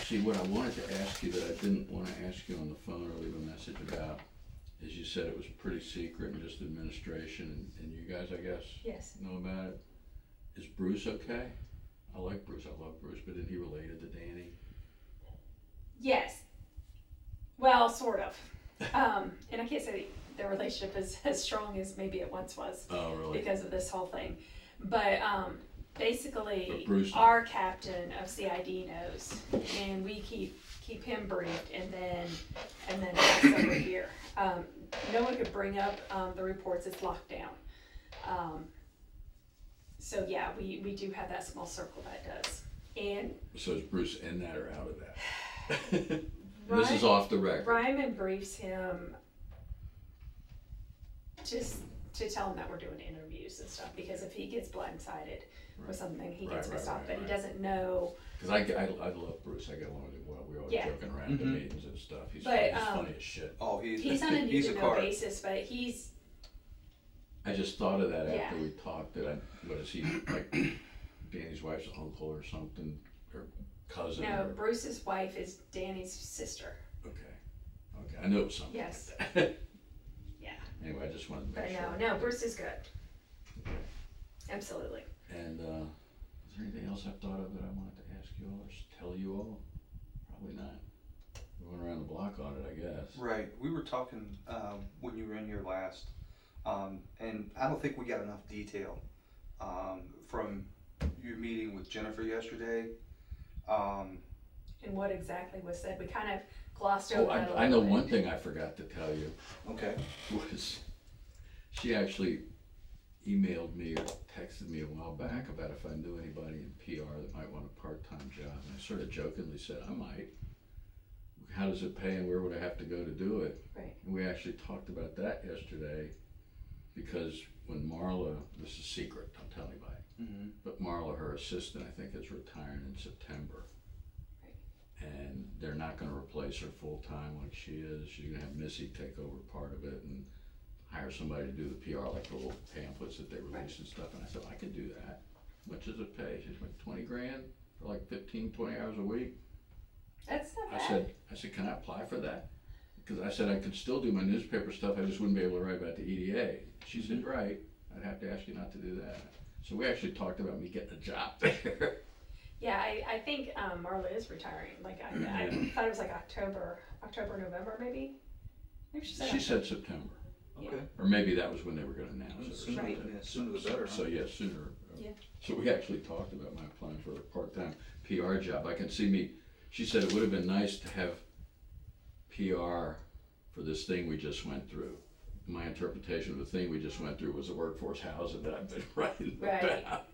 See, what I wanted to ask you that I didn't want to ask you on the phone or leave a message about is you said it was pretty secret and just administration and you guys, I guess, Yes. know about it. Is Bruce okay? I like Bruce, I love Bruce, but isn't he related to Danny? Yes. Well, sort of. And I can't say the relationship is as strong as maybe it once was. Oh, really? Because of this whole thing. But basically, Bruce our captain of CID knows, and we keep him briefed, and then us over here. No one could bring up the reports. It's locked down. So yeah, we do have that small circle that does. And So is Bruce in that or out of that? This is off the record. Ryman briefs him just to tell him that we're doing interviews and stuff, because if he gets blindsided with something, he gets pissed off, but he doesn't know. Because I love Bruce. I get along with him well. We always joking around at the meetings and stuff. He's funny as shit. Oh, he's on a need-to-know basis, but he's. I just thought of that after we talked. That what is he like? Danny's wife's uncle or something, or cousin? No, Bruce's wife is Danny's sister. Okay, I knew it was something. Yes. Like that. Yeah. Anyway, I just wanted to But make sure. no, Bruce is good. Okay. Absolutely. And is there anything else I've thought of that I wanted to ask you all or tell you all? Probably not. We went around the block on it, I guess. Right. We were talking when you were in here last, and I don't think we got enough detail from your meeting with Jennifer yesterday. And what exactly was said? We kind of glossed over that a little I know bit. one thing I forgot to tell you. Okay. Was she actually emailed me or texted me a while back about if I knew anybody in PR that might want a part-time job, and I sort of jokingly said I might. How does it pay and where would I have to go to do it? Right. And we actually talked about that yesterday, because when Marla, this is secret, don't tell anybody, but Marla, her assistant, I think is retiring in September. And they're not going to replace her full-time like she is. She's going to have Missy take over part of it and hire somebody to do the PR, like the little pamphlets that they release and stuff. And I said, I could do that. How much does it pay? She's like, 20 grand for like 15, 20 hours a week. That's not bad. I said, can I apply for that? Because I said I could still do my newspaper stuff, I just wouldn't be able to write about the EDA. She said, right, I'd have to ask you not to do that. So we actually talked about me getting a job there. Yeah, I think Marla is retiring. Like I thought it was like October, November maybe. Maybe she said September. Yeah. Okay. Or maybe that was when they were going to announce it or Sooner, something. yeah, sooner the better. So yeah, sooner. Yeah. So we actually talked about my applying for a part-time PR job. I can see me, she said it would have been nice to have PR for this thing we just went through. My interpretation of the thing we just went through was the workforce housing that I've been writing about.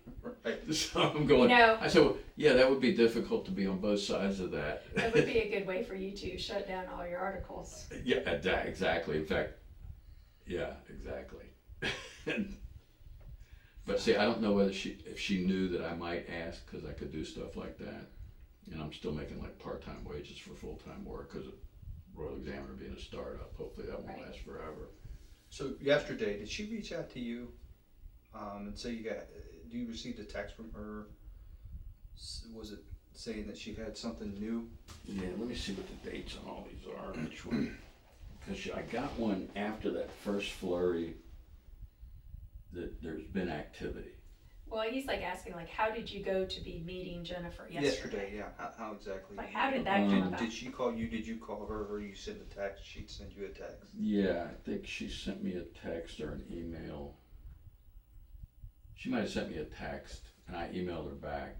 Right. So I'm going, I said, well, yeah, that would be difficult to be on both sides of that. That would be a good way for you to shut down all your articles. Yeah, exactly. In fact, yeah, exactly. But see, I don't know whether if she knew that I might ask, because I could do stuff like that. And I'm still making like part-time wages for full-time work because of Royal Examiner being a startup. Hopefully that won't last forever. So yesterday, did she reach out to you and say do you received a text from her? Was it saying that she had something new? Yeah, let me see what the dates on all these are. Which one? Because I got one after that first flurry that there's been activity. Well, he's like asking, like, how did you go to be meeting Jennifer yesterday? Yeah. How exactly? Like, how did that come about? Did she call you? Did you call her, or you send a text? She'd send you a text. Yeah, I think she sent me a text or an email. She might have sent me a text, and I emailed her back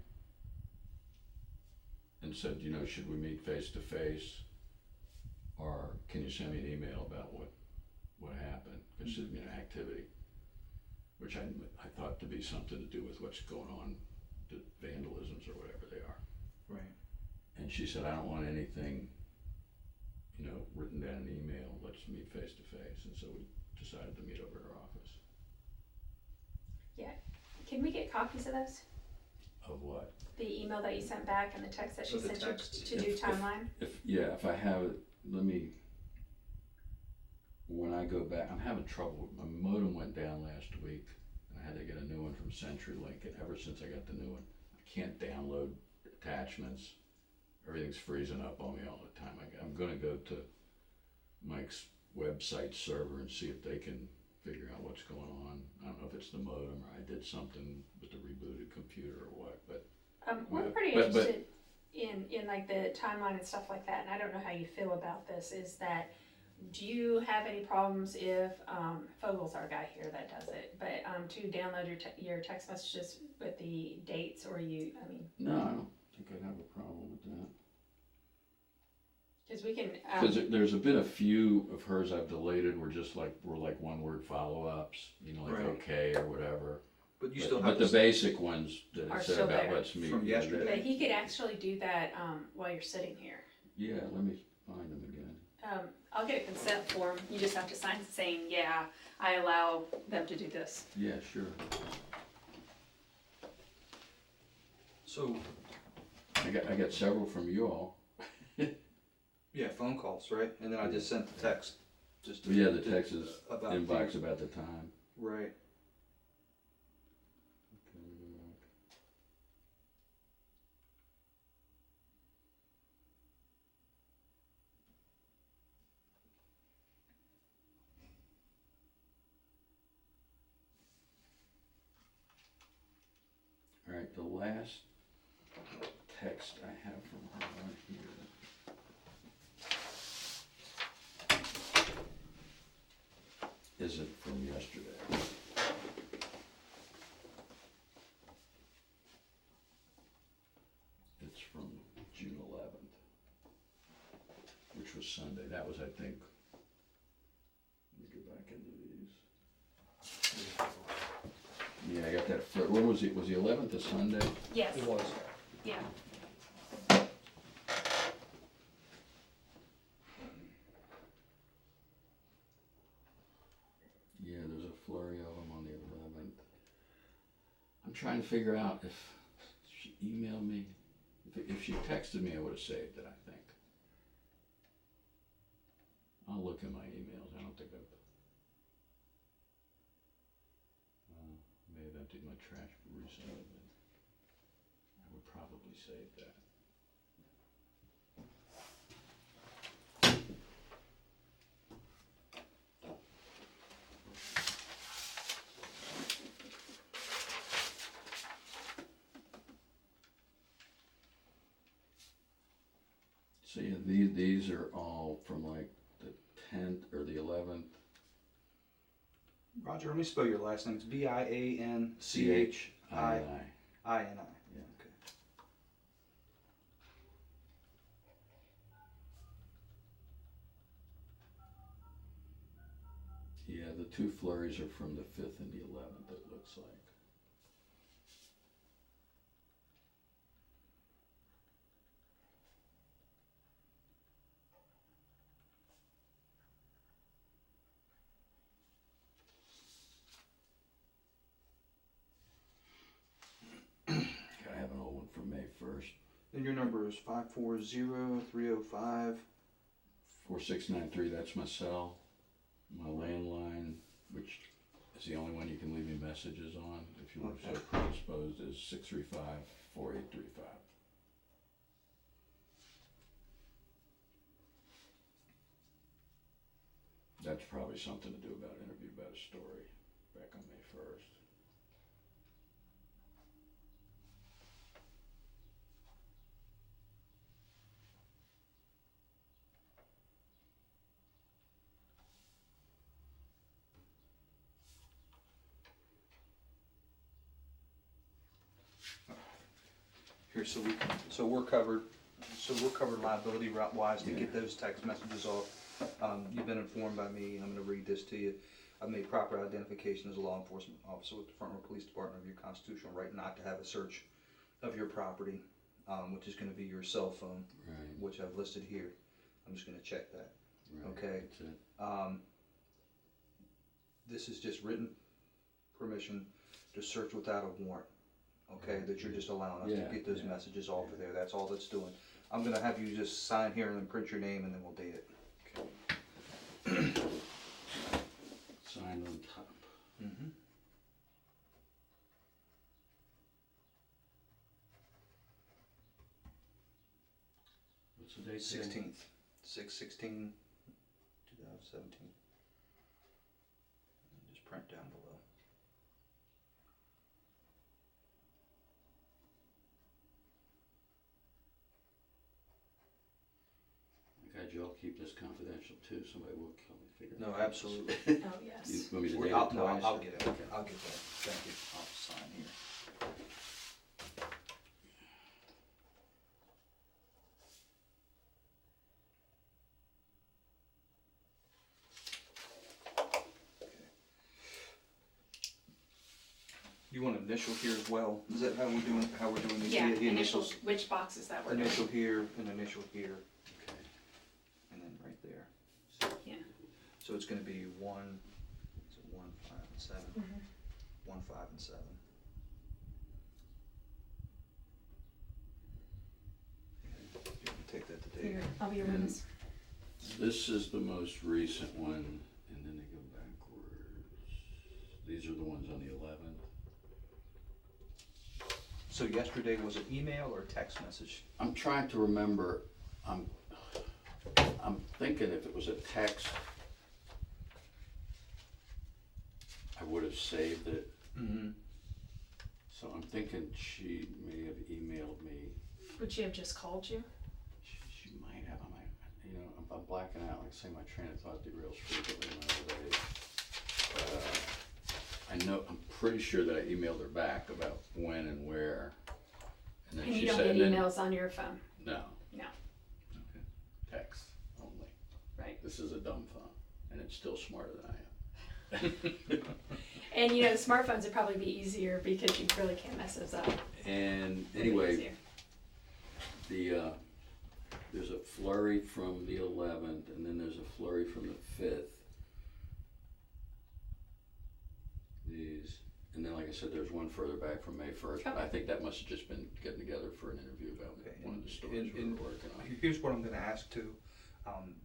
and said, should we meet face to face, or can you send me an email about what happened? Because there's been an activity, which I thought to be something to do with what's going on, the vandalisms or whatever they are. Right. And she said, I don't want anything, written down in email. Let's meet face to face. And so we decided to meet over at her office. Yeah. Can we get copies of those? Of what? The email that you sent back and the text that she sent you to do timeline? If I have it, when I go back, I'm having trouble. My modem went down last week, and I had to get a new one from CenturyLink, and ever since I got the new one, I can't download attachments everything's freezing up on me all the time. I'm gonna go to Mike's website server and see if they can figure out what's going on. I don't know if it's the modem or I did something with the rebooted computer or what, but. We're pretty interested in like the timeline and stuff like that, and I don't know how you feel about this, is that, do you have any problems if, Fogel's our guy here that does it, but, to download your text messages with the dates, or No, I don't think I'd have a problem with that. Cause we can, Cause there's been a few of hers I've deleted, were like one word follow-ups, like Right. okay or whatever. But you still have But the basic ones that Are it said still about there. let's meet. From yeah, yesterday. but he could actually do that, while you're sitting here. Yeah, let me find them again. I'll get a consent form, you just have to sign saying, yeah, I allow them to do this. Yeah, sure. So, I got several from you all. yeah, phone calls, right? And then I just sent the text. Just But yeah, the text is about inbox about the time. Right. All right, the last text I have from her right here isn't from yesterday. It's from June 11th, which was Sunday. That was, I think, let me go back into these. Yeah, I got that. When was it? Was the 11th a Sunday? Yes, It was. yeah. Yeah, there's a flurry of them on the 11th. I'm trying to figure out if she emailed me. If she texted me, I would have saved it, I think. I'll look in my emails. I don't think I've. May have emptied my trash recently, but I would probably save that. So yeah, these are all from like the 10th or the 11th. Roger, let me spell your last name. It's Bianchi. CHII. INI. Yeah. Okay. Yeah, the two flurries are from the 5th and the 11th, it looks like. I have an old one from May 1st. And your number is 540-305. 4693, that's my cell. My landline, which is the only one you can leave me messages on if you were so predisposed, is 635-4835. That's probably something to do about interview about a story back on May 1st. Here, so we're covered. So we're covered liability wise to Yeah. get those text messages off. You've been informed by me. I'm going to read this to you. I've made proper identification as a law enforcement officer with the Front Row Police Department of your constitutional right not to have a search of your property, which is going to be your cell phone, Right. which I've listed here. I'm just going to check that. Right. Okay. That's it. This is just written permission to search without a warrant. Okay, that you're just allowing us Yeah, to get those yeah, messages off of yeah. there. That's all that's doing. I'm gonna have you just sign here and then print your name and then we'll date it. Sign on top. Mm-hmm. What's the date today? 16th, 6/16/2017. Just print down below. God, y'all keep this confidential too, somebody will kill me, figure it No, out. absolutely. Oh, yes. You want me to We're- date it no, twice? I'll get it. Okay. I'll get that. Thank you. I'll sign here. You want an initial here as well? Is that how we're doing? How we're doing the Yeah, the initials, which boxes that were. Initial here and initial here, Okay. and then right there. So, Yeah. so it's going to be 1, 5, and 7. Mhm. 1, 5, and 7. You can take that to Dave. Here, I'll be your And- witness. This is the most recent one, and then they go backwards. These are the ones on the 11th. So yesterday was an email or a text message? I'm trying to remember, I'm thinking if it was a text, I would have saved it. Mm-hmm. So I'm thinking she may have emailed me. Would she have just called you? She might have, I'm blacking out, like I say, my train of thought derails frequently in my old age. I know, I'm pretty sure that I emailed her back about when and where. And then And she you don't said, get emails on your phone? No. No. Okay. Text only. Right. This is a dumb phone, and it's still smarter than I am. And you know, the smartphones would probably be easier because you really can't mess those up. And It'd be anyway, easier. there's a flurry from the 11th, and then there's a flurry from the 5th. These, and then like I said, there's one further back from May 1st, but I think that must have just been getting together for an interview about one of the stories we were working on. Here's what I'm going to ask too.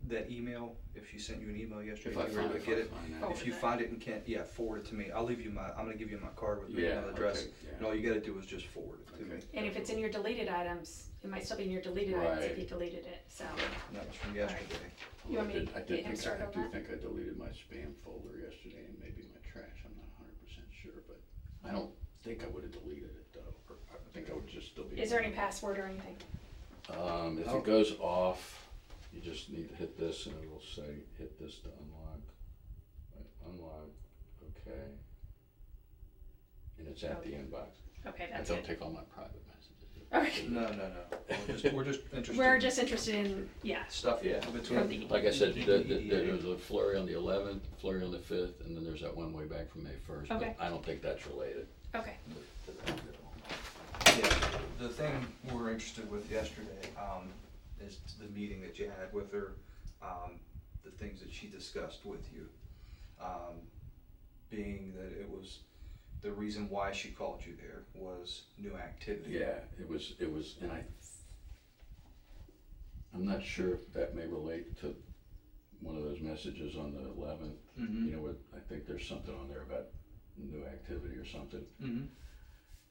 That email, if she sent you an email yesterday, If I if you were find able to get it, that. if you find it and can't, forward it to me. I'll leave you I'm going to give you my card with my Yeah, email address. okay, yeah. And all you got to do is just forward it to me. Okay. And if it's in your deleted items, it might still be in your deleted items if Right. you deleted it, so. And that was from yesterday. You want me to I get him started on do that? think I deleted my spam folder yesterday and maybe my trash, I'm not 100% sure, but I don't think I would have deleted it though, or I think I would just still be. Is there any password or anything? If it goes off, you just need to hit this and it'll say, hit this to unlock. Right, unlock, okay. And it's at the inbox. Okay, I that's don't it. take all my private messages. Okay. No. We're just interested. We're just interested in, yeah, stuff. Yeah. From the- Like I said, EDA. there was a flurry on the 11th, flurry on the 5th, and then there's that one way back from May 1st. Okay. But I don't think that's related okay. to that at all. Yeah, the thing we were interested with yesterday is the meeting that you had with her, the things that she discussed with you, being that it was, the reason why she called you there was new activity. Yeah, it was, and I'm not sure if that may relate to one of those messages on the 11th. Mm-hmm. You know, I think there's something on there about new activity or something. Mm-hmm.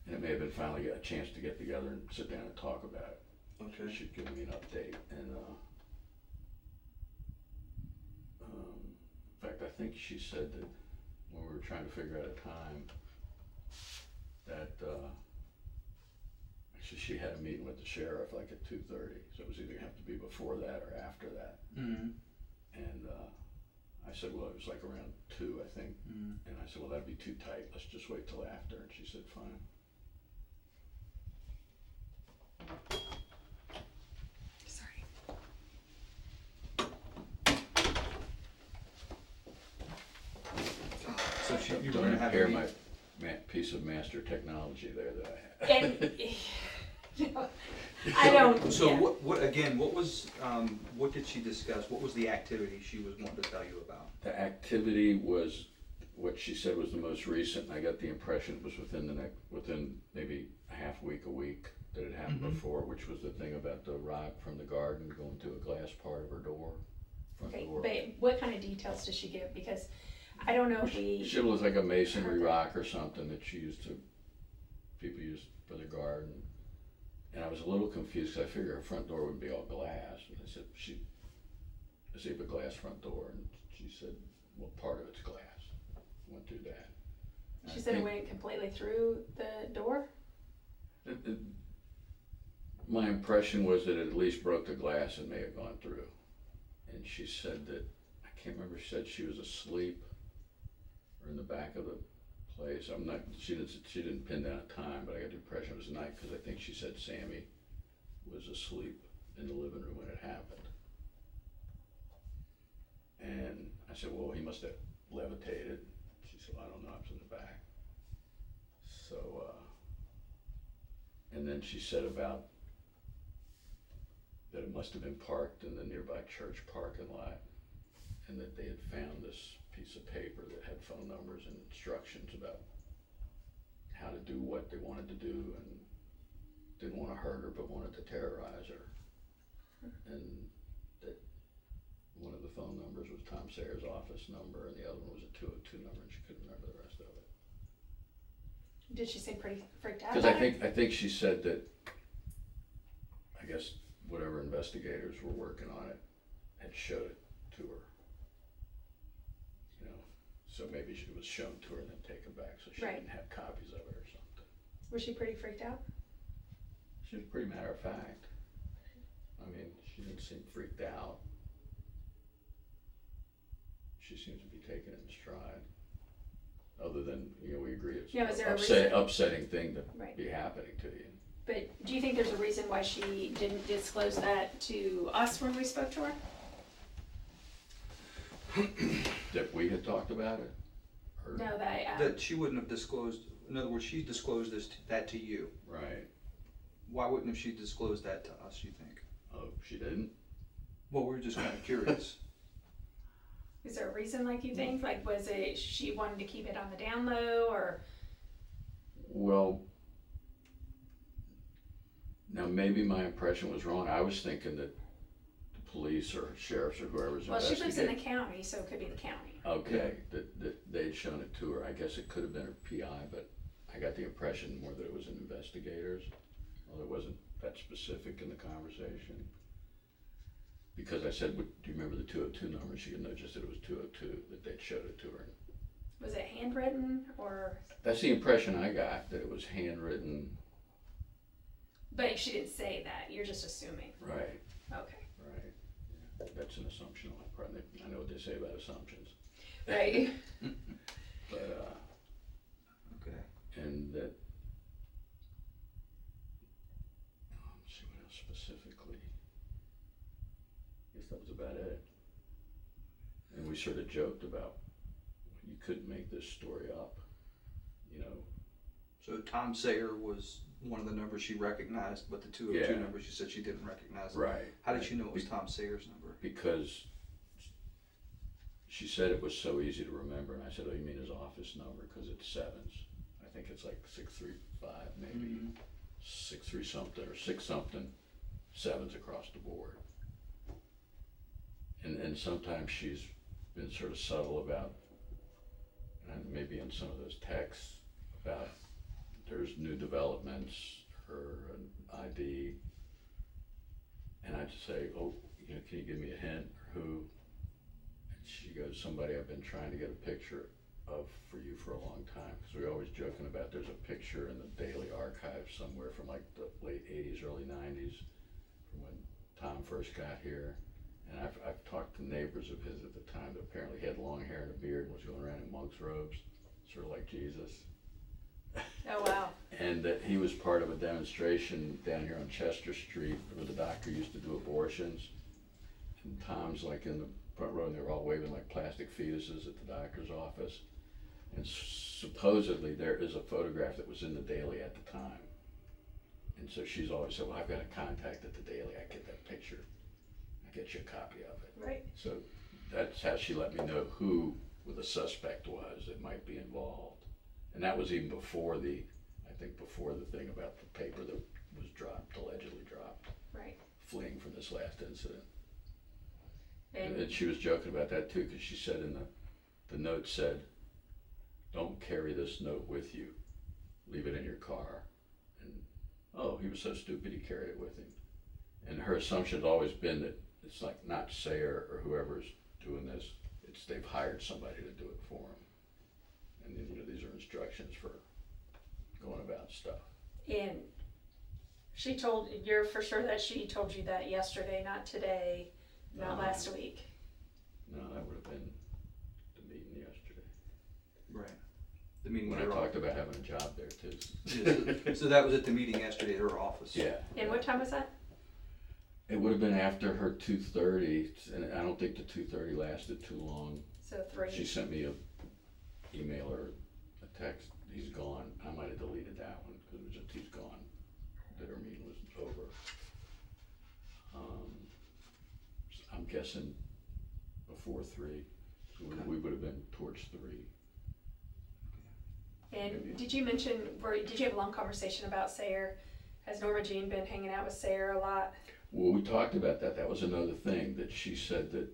And it may have been finally got a chance to get together and sit down and talk about it. Okay. She'd give me an update, and in fact, I think she said that when we were trying to figure out a time, that actually she had a meeting with the sheriff like at 2:30, so it was either gonna have to be before that or after that. Mm-hmm. And I said, well, it was like around 2, I think. Mm-hmm. And I said, well, that'd be too tight. Let's just wait till after. And she said, fine. Sorry. So you were Don't gonna have impair a my meeting. piece of master technology there that I have. And, you know, I don't, So yeah. what was, what did she discuss? What was the activity she was wanting to tell you about? The activity was what she said was the most recent, and I got the impression it was within maybe a half week, a week that it happened Mhm. before, which was the thing about the rock from the garden going to a glass part of her door, front Okay, door. but what kind of details does she give? Because I don't know if we. She was like a masonry Okay. rock or something that people used for the garden. And I was a little confused because I figured her front door would be all glass. And I said, does she have a glass front door? And she said, well, part of it's glass. Went through that. And She said it went completely through the door? My impression was that it at least broke the glass and may have gone through. And she said that, I can't remember, she said she was asleep or in the back of the place. She didn't pin down a time, but I got the impression it was night because I think she said Sammy was asleep in the living room when it happened. And I said, well, he must have levitated. She said, well, I don't know, I was in the back. So, and then she said about that it must have been parked in the nearby church parking lot, and that they had found this piece of paper that had phone numbers and instructions about how to do what they wanted to do, and didn't want to hurt her but wanted to terrorize her. And that one of the phone numbers was Tom Sayers' office number, and the other one was a 202 number, and she couldn't remember the rest of it. Did she seem pretty freaked out? Because I think she said that, I guess whatever investigators were working on it had showed it to her. You know, so maybe she was shown to her and then taken back, so she didn't have copies of it or something. Was she pretty freaked out? She was pretty matter of fact. I mean, she didn't seem freaked out. She seems to be taking it in stride. Other than, you know, we agree it's an upsetting thing to be happening to you. But do you think there's a reason why she didn't disclose that to us when we spoke to her? That we had talked about it? Or? No, that she wouldn't have disclosed. In other words, she disclosed that to you. Right. Why wouldn't have she disclosed that to us, you think? Oh, she didn't? Well, we're just kind of curious. Is there a reason, like, you think? Like, was it she wanted to keep it on the down low, or? Well, now maybe my impression was wrong. I was thinking that the police or sheriffs or whoever's investigating. Well, she lives in the county, so it could be the county. Okay, that they'd shown it to her. I guess it could have been her PI, but I got the impression more that it was an investigators. Well, it wasn't that specific in the conversation. Because I said, do you remember the 202 number? She didn't know, just that it was 202, that they'd showed it to her. Was it handwritten, or? That's the impression I got, that it was handwritten. But she didn't say that, you're just assuming. Right. Okay. Right. Yeah. That's an assumption on my part. I know what they say about assumptions. Right. But, okay. And that, let's see what else specifically. I guess that was about it. And we sort of joked about, you couldn't make this story up, you know. So Tom Sayer was one of the numbers she recognized, but the 202 number she said she didn't recognize. Right. How did she know it was Tom Sayer's number? Because she said it was so easy to remember, and I said, oh, you mean his office number, because it's sevens. I think it's like 635 maybe, 63 something or 6 something, sevens across the board. And sometimes she's been sort of subtle about, and maybe in some of those texts, about there's new developments, her ID, and I'd say, oh, you know, can you give me a hint, or who? And she goes, somebody I've been trying to get a picture of for you for a long time, because we're always joking about there's a picture in the Daily Archive somewhere from like the late 80s, early 90s, from when Tom first got here. And I've talked to neighbors of his at the time that apparently had long hair and a beard and was going around in monk's robes, sort of like Jesus. Oh, wow. And that he was part of a demonstration down here on Chester Street where the doctor used to do abortions. And Tom's like in the front row, and they were all waving like plastic fetuses at the doctor's office. And supposedly there is a photograph that was in the Daily at the time. And so she's always said, well, I've got a contact at the Daily, I get that picture. Get you a copy of it. Right. So that's how she let me know who the suspect was that might be involved. And that was even before I think before the thing about the paper that was dropped, allegedly dropped. Right. Fleeing from this last incident. And she was joking about that too, because she said in the note said, don't carry this note with you. Leave it in your car. And oh, no, he was so stupid he carried it with him. And her assumption's always been that it's like not Sayer or whoever's doing this, it's they've hired somebody to do it for them. And then, these are instructions for going about stuff. And you're for sure that she told you that yesterday, not today, not last week. No, that would have been the meeting yesterday. Right. The meeting When at I her talked office. about having a job there too. So that was at the meeting yesterday at her office. Yeah. And what time was that? It would have been after her 2:30, and I don't think the 2:30 lasted too long. So 3. She sent me a email or a text, he's gone. I might have deleted that one because it was just he's gone, that her meeting was over. I'm guessing before 3, so we would have been towards 3. And did you mention, did you have a long conversation about Sayer? Has Norma Jean been hanging out with Sayer a lot? Well, we talked about that. That was another thing that she said that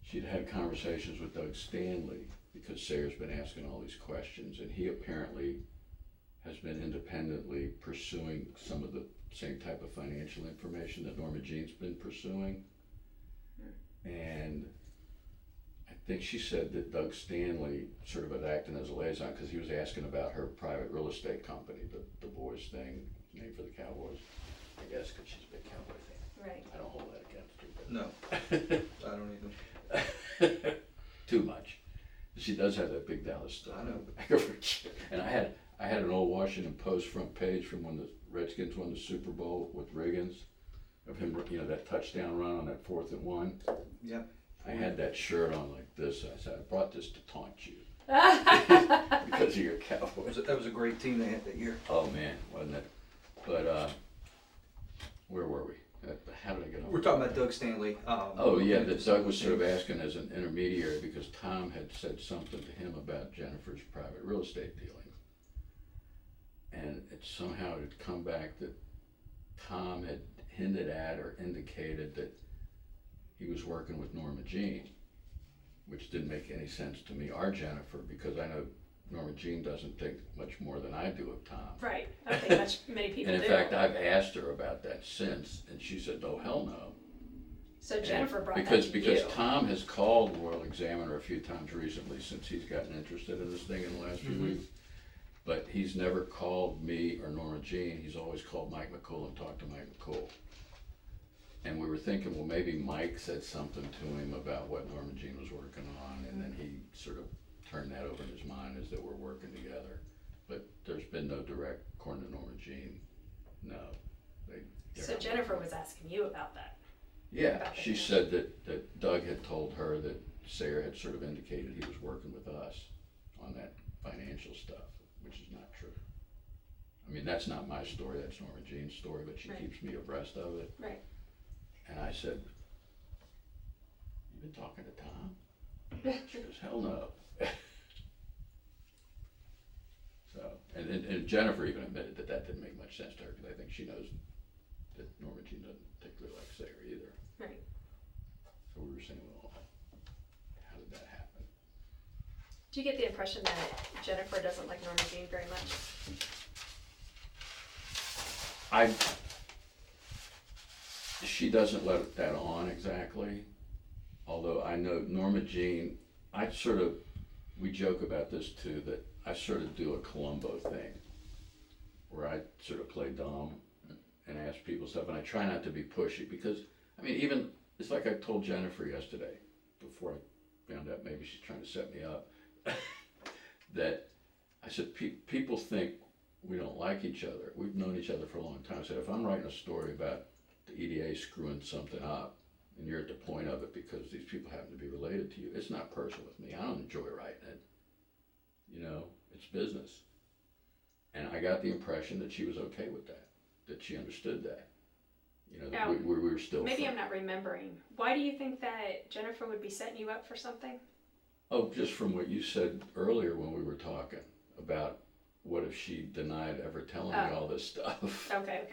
she'd had conversations with Doug Stanley because Sayer's been asking all these questions, and he apparently has been independently pursuing some of the same type of financial information that Norma Jean's been pursuing. And I think she said that Doug Stanley sort of was acting as a liaison because he was asking about her private real estate company, the boys thing, named for the Cowboys, I guess, because she's a big Cowboy fan. Right. I don't hold that against her. No, I don't even. Too much. She does have that big Dallas Star. I know. And I had an old Washington Post front page from when the Redskins won the Super Bowl with Riggins, of him, that touchdown run on that 4th and 1. Yep. I had that shirt on like this. I said, I brought this to taunt you because of your Cowboys. That was a great team they had that year. Oh man, wasn't it? But where were we? How did I get on? We're talking about Doug Stanley. Oh yeah, that Doug was sort of asking as an intermediary because Tom had said something to him about Jennifer's private real estate dealings, and it somehow had come back that Tom had hinted at or indicated that he was working with Norma Jean, which didn't make any sense to me or Jennifer because I know Norma Jean doesn't think much more than I do of Tom. Right. I think many people And in do. fact, I've asked her about that since, and she said, "Oh hell no." So Jennifer brought that to because you. Tom has called Royal Examiner a few times recently since he's gotten interested in this thing in the last few weeks, but he's never called me or Norma Jean. He's always called Mike McCool and talked to Mike McCool. And we were thinking, well, maybe Mike said something to him about what Norma Jean was working on, and then he sort of turned that over in his mind as that we're working together. But there's been no direct, according to Norma Jean, no. So Jennifer was asking you about that. Yeah, about the she said that Doug had told her that Sayer had sort of indicated he was working with us on that financial stuff, which is not true. I mean, that's not my story, that's Norma Jean's story, but she keeps me abreast of it. Right. And I said, "You've been talking to Tom?" She goes, "Hell no." So, and Jennifer even admitted that didn't make much sense to her because I think she knows that Norma Jean doesn't particularly like Sayer either. Right. So we were saying, well, how did that happen? Do you get the impression that Jennifer doesn't like Norma Jean very much? She doesn't let that on exactly, although I know Norma Jean, we joke about this too, that I sort of do a Columbo thing, where I sort of play dumb and ask people stuff, and I try not to be pushy, because, I mean, even, it's like I told Jennifer yesterday, before I found out maybe she's trying to set me up, that I said, people think we don't like each other. We've known each other for a long time. I said, if I'm writing a story about the EDA screwing something up, and you're at the point of it because these people happen to be related to you, it's not personal with me. I don't enjoy writing it. It's business. And I got the impression that she was okay with that she understood that. That we were still maybe I'm not remembering. Why do you think that Jennifer would be setting you up for something? Oh, just from what you said earlier when we were talking about what if she denied ever telling me all this stuff. Okay.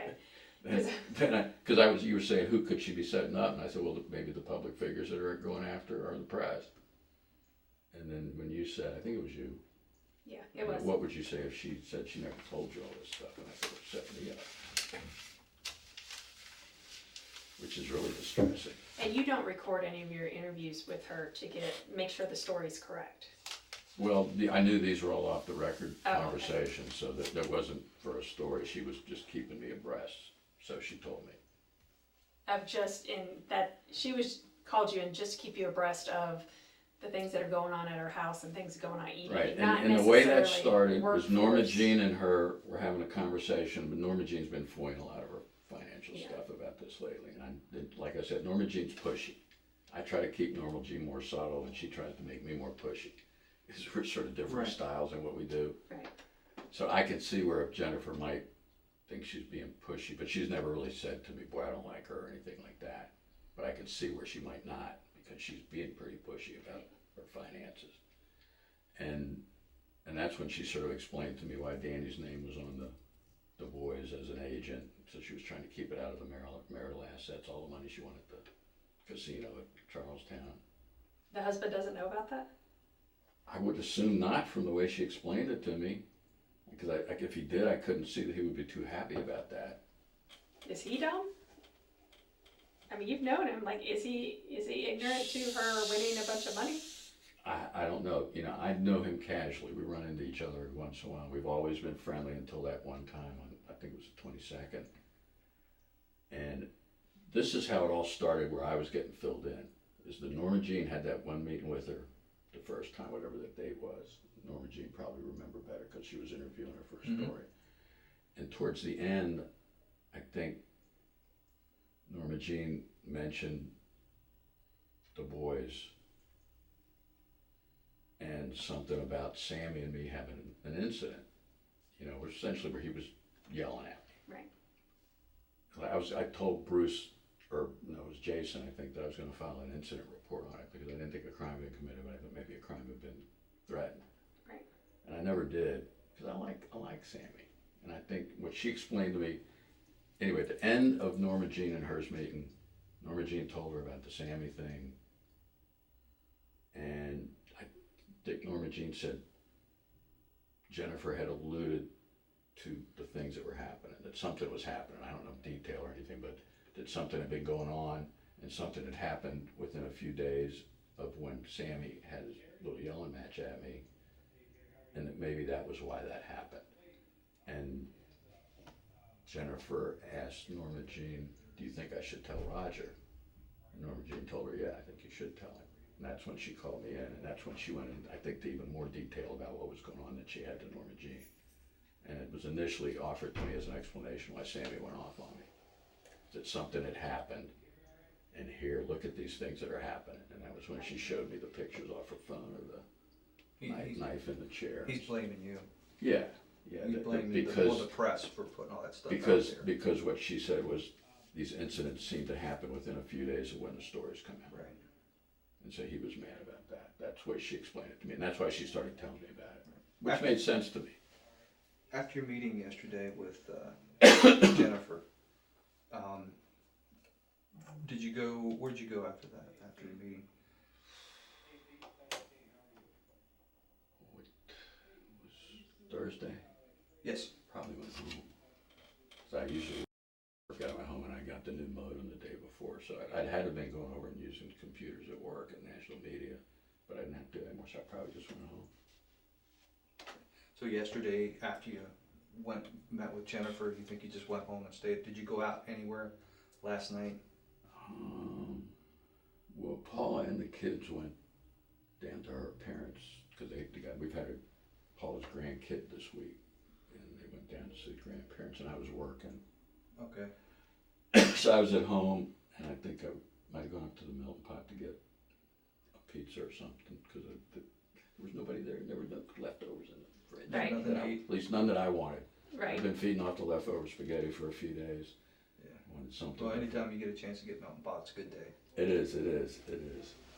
Because you were saying, who could she be setting up? And I said, well, maybe the public figures that are going after her are the press. And then when you said, I think it was you. Yeah, it was. What would you say if she said she never told you all this stuff? And I said, well, set me up. stressing. And you don't record any of your interviews with her to make sure the story's correct. Well, I knew these were all off the record Oh, okay. conversations, so that wasn't for a story. She was just keeping me abreast, so she told me. Of just in that she called you and just to keep you abreast of the things that are going on at her house and things going on at EDA. Right, Not and the way that necessarily started was Norma workforce. Jean and her were having a conversation, but Norma Jean's been foiling a lot of her financial Yeah. stuff about this lately. And like I said, Norma Jean's pushy. I try to keep Norma Jean more subtle, and she tries to make me more pushy. Because we're sort of different Right. styles in what we do. Right. So I can see where Jennifer might think she's being pushy, but she's never really said to me, boy, I don't like her or anything like that. But I can see where she might not, because she's being pretty pushy about her finances. And that's when she sort of explained to me why Danny's name was on the boys as an agent. So she was trying to keep it out of the marital assets, all the money she won at the casino at Charlestown. The husband doesn't know about that? I would assume not, from the way she explained it to me, because if he did, I couldn't see that he would be too happy about that. Is he dumb? I mean, you've known him. Like, is he ignorant to her winning a bunch of money? I don't know. You know, I know him casually. We run into each other every once in a while. We've always been friendly until that one time on, I think it was the 22nd. And this is how it all started, where I was getting filled in. Is that Norma Jean had that one meeting with her the first time, whatever that date was. Norma Jean probably remember better because she was interviewing her first story. And towards the end, I think Norma Jean mentioned the boys and something about Sammy and me having an incident, you know, essentially where he was yelling at me. Right. I told Bruce, or no, it was Jason, I think, that I was going to file an incident report on it because I didn't think a crime had been committed, but I thought maybe a crime had been threatened. Right. And I never did, because I like Sammy. And I think what she explained to me, anyway, at the end of Norma Jean and hers meeting, Norma Jean told her about the Sammy thing. And I think Norma Jean said Jennifer had alluded to the things that were happening, that something was happening. I don't know detail or anything, but that something had been going on and something had happened within a few days of when Sammy had his little yelling match at me, and that maybe that was why that happened. And Jennifer asked Norma Jean, do you think I should tell Roger? And Norma Jean told her, yeah, I think you should tell him. And that's when she called me in, and that's when she went in, I think, to even more detail about what was going on than she had to Norma Jean. And it was initially offered to me as an explanation why Sammy went off on me. That something had happened, and here, look at these things that are happening. And that was when she showed me the pictures off her phone of the knife in the chair. He's blaming you. Yeah. He's blaming the press for putting all that stuff out there. Because what she said was these incidents seemed to happen within a few days of when the stories come out. Right. And so he was mad about that. That's why she explained it to me, and that's why she started telling me about it, which made sense to me. After your meeting yesterday with Jennifer, where'd you go after that, after your meeting? It was Thursday. Yes. Probably went home. So I usually work out of my home, and I got the new modem the day before, so I'd had to been going over and using computers at work at National Media, but I didn't have to do it anymore, so I probably just went home. So yesterday, after you met with Jennifer, you think you just went home and stayed? Did you go out anywhere last night? Well, Paula and the kids went down to her parents, because we've had Paula's grandkid this week, and they went down to see grandparents, and I was working. Okay. So I was at home, and I think I might have gone up to the melting pot to get a pizza or something, because there was nobody there. There were no leftovers in the fridge. Right. Nothing to eat. At least none that I wanted. Right. I've been feeding off the leftover spaghetti for a few days. Yeah. Wanted something. Well, anytime you get a chance to get melting pot, it's a good day. It is.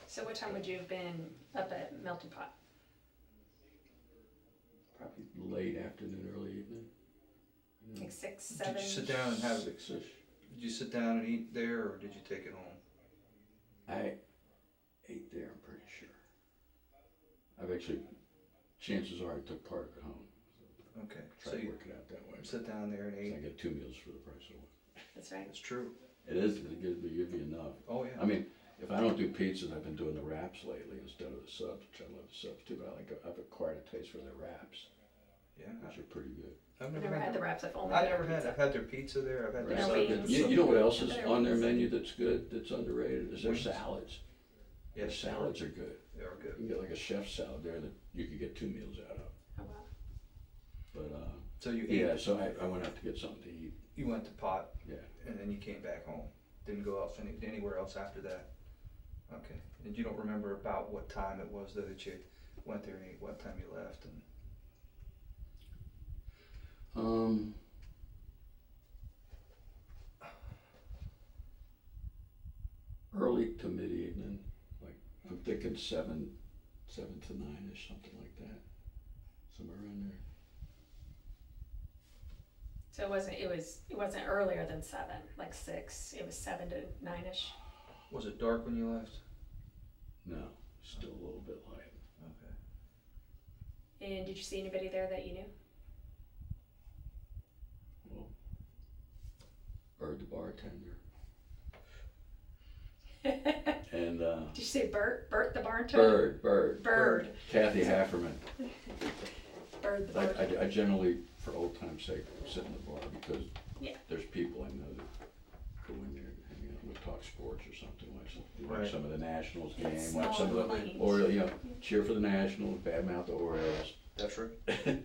So what time would you have been up at Melting Pot? Probably late afternoon, early evening. Like 6, 7? Did you sit down and have? 6-ish. Did you sit down and eat there, or did you take it home? I ate there, I'm pretty sure. I've actually, chances are I took part of it home. Okay. Try to work it out that way. Sit down there and So ate. I get 2 meals for the price of one. That's right. That's true. It is, they give you enough. Oh, yeah. I mean, if I don't do pizzas, I've been doing the wraps lately instead of the subs, which I love the subs too, but I've acquired a taste for their wraps, Yeah. which are pretty good. I've I've never had the wraps, I've only I've had never had. I've had their pizza there. I've had their Wraps No are sub- good. wings. You know what else is Their on their wings. menu that's good, that's underrated, is their Wings. salads. Their Yes, salads are good. they are You good. can get like a chef salad there that you could get 2 meals out of. Oh, wow. But, So you ate. yeah, so I went out to get something to eat, You went to Pot, yeah. and then you came back home. Didn't go out anywhere else after that. Okay. And you don't remember about what time it was though that you went there and ate, what time you left, and Early to mid-evening, like, I'm thinking 7 to 9ish, something like that, somewhere around there. So it wasn't earlier than 7, like 6, it was 7 to 9ish. was it dark when you left? No, still a little bit light. Okay. And did you see anybody there that you knew? Well, Bird the bartender. And Did you say Bert? Bert the bartender? Bird. Kathy Hafferman. Bird the bartender. I generally, for old time's sake, sit in the bar because Yeah. there's people I know that go in there and hang out, we'll talk sports or something, watch Right. some of the Nationals It's game, watch small some of the, and quaint. or, you know, cheer for the Nationals, badmouth the Orioles. That's right.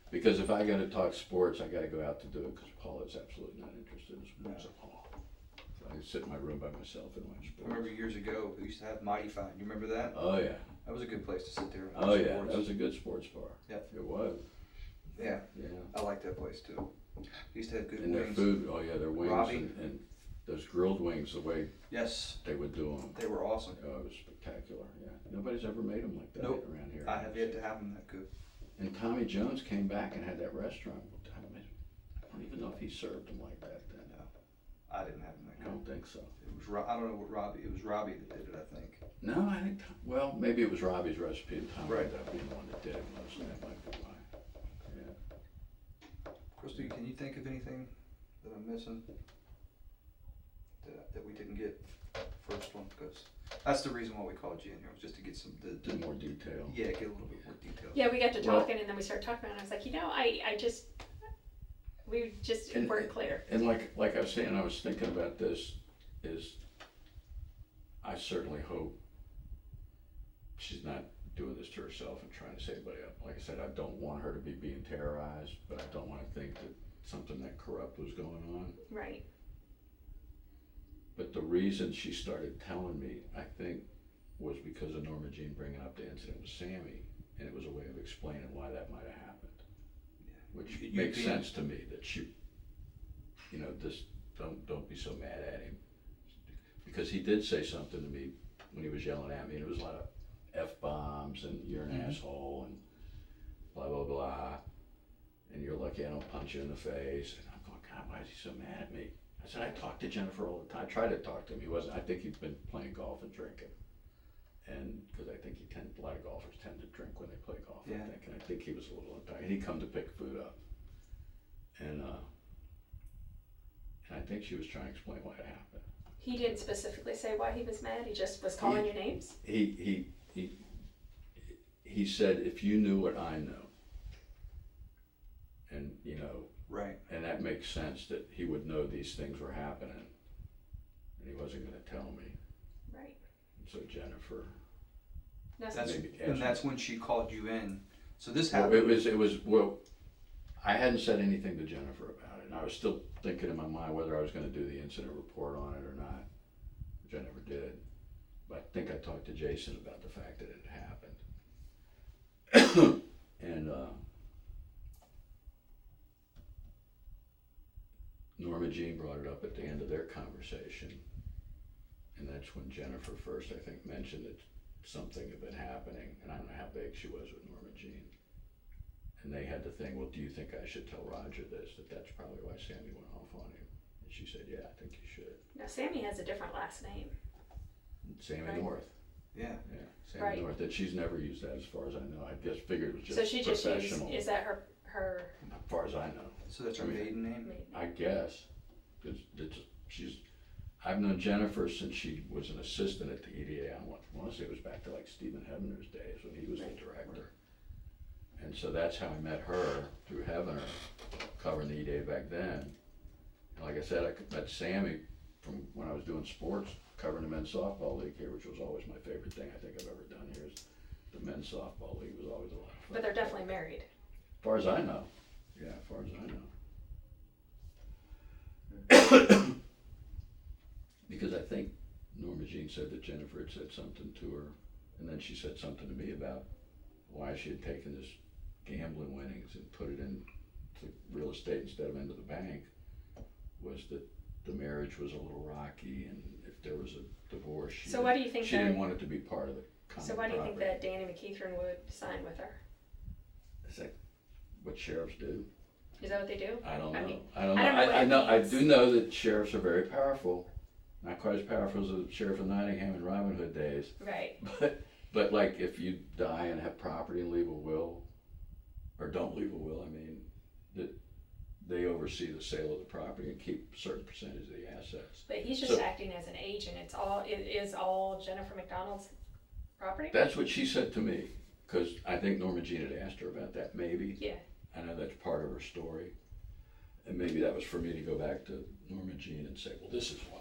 Because if I gotta talk sports, I gotta go out to do it, because Paul is absolutely not interested in sports at all. So I sit in my room by myself and watch I sports. remember years ago, we used to have Mighty Fine. You remember that? Oh, yeah. That was a good place to sit there and Oh, watch yeah, sports. that was a good sports bar. Yep. It was, Yeah, yeah. I like that place too. Used to have good And their wings. food, oh yeah, their wings Robbie. and those grilled wings, the way Yes, they would do them. they were awesome. Oh, it was spectacular, yeah. Nobody's ever made them like that Nope. around here. I have yet to have them that good. And Tommy Jones came back and had that restaurant. I don't even know if he served them like that then. No, I didn't have them that I good. don't think so. It was I don't know what Robbie. It was Robbie that did it, I think. No, I think, well, maybe it was Robbie's recipe and Tommy Right. ended up being the one that did it mostly. That might be why. Yeah. Crystal, can you think of anything that I'm missing that we didn't get first one? Because that's the reason why we called you in here, was just to get some Do more detail. yeah, get a little bit more detail. Yeah, we got to Well- talking and then we started talking about it. I was like, we just And- weren't clear. And like I was saying, I was thinking about this, is I certainly hope she's not doing this to herself and trying to set anybody up. Like I said, I don't want her to be being terrorized, but I don't wanna think that something that corrupt was going on. Right. But the reason she started telling me, I think, was because of Norma Jean bringing up the incident with Sammy, and it was a way of explaining why that might have happened. Which You makes being- sense to me, that she, you know, just don't be so mad at him. Because he did say something to me when he was yelling at me, and it was a lot of F-bombs and you're an asshole and blah, blah, blah. And you're lucky I don't punch you in the face. And I'm going, God, why is he so mad at me? I said, I talk to Jennifer all the time. I tried to talk to him. He wasn't, I think he'd been playing golf and drinking. And, because I think a lot of golfers tend to drink when they play golf, Yeah. I think. And I think he was a little impacted. He'd come to pick food up. And I think she was trying to explain what had happened. He didn't specifically say why he was mad. He just was calling you names. He said, if you knew what I know, and, you know, Right. and that makes sense that he would know these things were happening, and he wasn't gonna tell me. Right. So Jennifer, That's maybe asked And that's when she called you in. So this well, happened. it was, well, I hadn't said anything to Jennifer about it, and I was still thinking in my mind whether I was gonna do the incident report on it or not, which I never did. But I think I talked to Jason about the fact that it had happened. And, Norma Jean brought it up at the end of their conversation, and that's when Jennifer first, I think, mentioned that something had been happening, and I don't know how big she was with Norma Jean. And they had the thing, well, do you think I should tell Roger this, that's probably why Sammy went off on him? And she said, yeah, I think you should. Now Sammy has a different last name. Sammy Right. North, Yeah. yeah, Sammy Right. North, that she's never used that as far as I know, I just figured it was So she just just used, professional, is that her as far as I know. So that's her maiden name. maiden I name? guess, 'cause she's I've known Jennifer since she was an assistant at the EDA. I want to say it was back to like Stephen Hebner's days when he was the director. And so that's how I met her, through Hebner, covering the EDA back then. And like I said, I met Sammy from when I was doing sports, covering the men's softball league here, which was always my favorite thing I think I've ever done here. Is the men's softball league was always a lot of fun. But they're definitely married. As far as I know. Yeah, as far as I know. Because I think Norma Jean said that Jennifer had said something to her, and then she said something to me about why she had taken this gambling winnings and put it into real estate instead of into the bank, was that the marriage was a little rocky, and if there was a divorce, she didn't want it to be part of the common So why do you think property. that Danny McKeithron would sign with her? Is that what sheriffs do? Is that what they do? I don't know. mean, I don't know. I don't know what I it know. I means. do know that sheriffs are very powerful. Not quite as powerful as the sheriff of Nottingham in Robin Hood days. Right. But like if you die and have property and leave a will, or don't leave a will, I mean, that they oversee the sale of the property and keep a certain percentage of the assets. But he's just acting as an agent. It is all Jennifer McDonald's property? That's what she said to me, because I think Norma Jean had asked her about that, maybe. Yeah. I know that's part of her story. And maybe that was for me to go back to Norma Jean and say, well, this is why.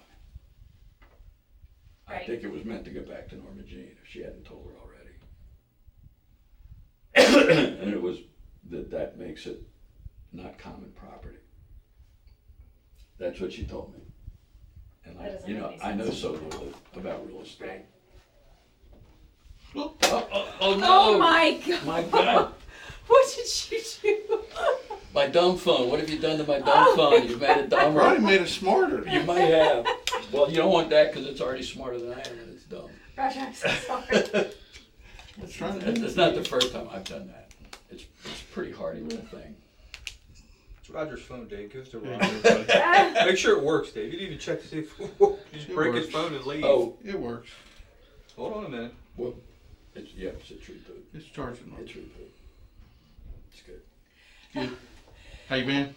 Right. I think it was meant to get back to Norma Jean if she hadn't told her already. And it was that makes it not common property. That's what she told me. And That doesn't make any I know sense. so little about real estate. Right. Oh no! Oh my God! My God! What did you do? My dumb phone. What have you done to my dumb phone? You've made it dumber. Probably made it smarter. You might have. Well, you don't want that because it's already smarter than I am and it's dumb. Gosh, I'm so sorry. It's trying to It's not the first time I've done that. It's a pretty hardy little thing. It's Roger's phone, Dave. Give us to Yeah, Roger. buddy. Make sure it works, Dave. You need to check to see if it works. You just It break his works. phone and leave. Oh, It works. Hold on a minute. well, it's a tree poop. It's charging. It's tree poop. It's good. Good. How you been?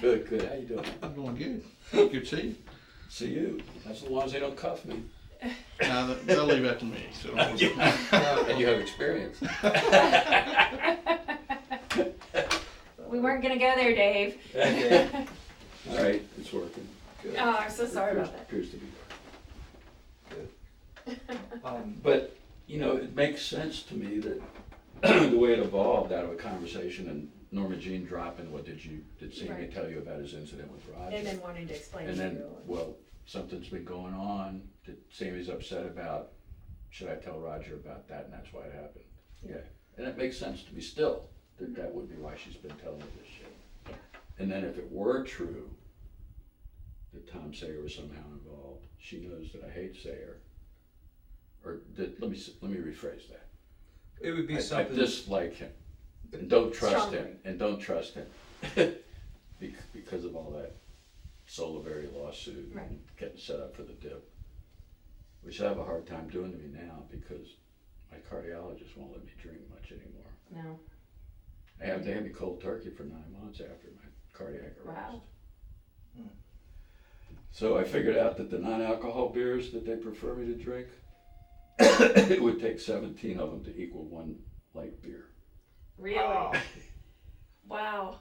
Good. How you doing? I'm going good. Good to see you. See you. That's as long as they don't cuff me. Now they'll leave that to me. So And you have experience. We weren't gonna go there, Dave. All right, it's working. Good. Oh, I'm so sorry about that. Appears to be working. Um, But, it makes sense to me that the way it evolved out of a conversation and Norma Jean dropping, did Sammy Right. tell you about his incident with Roger? And then wanting to explain And to then, you. well, something's been going on that Sammy's upset about. Should I tell Roger about that? And that's why it happened. Yeah. And it makes sense to me still that would be why she's been telling me this shit. Yeah. And then if it were true that Tom Sayer was somehow involved, she knows that I hate Sayer. Or let me rephrase that. it would be I something. dislike him and don't trust Strongly. him and don't trust him because of all that Solivari lawsuit Right. and getting set up for the dip, which I have a hard time doing to me now because my cardiologist won't let me drink much anymore. No. They had me cold turkey for 9 months after my cardiac arrest. Wow. So I figured out that the non-alcohol beers that they prefer me to drink, it would take 17 of them to equal one light beer. Really? Wow. Wow.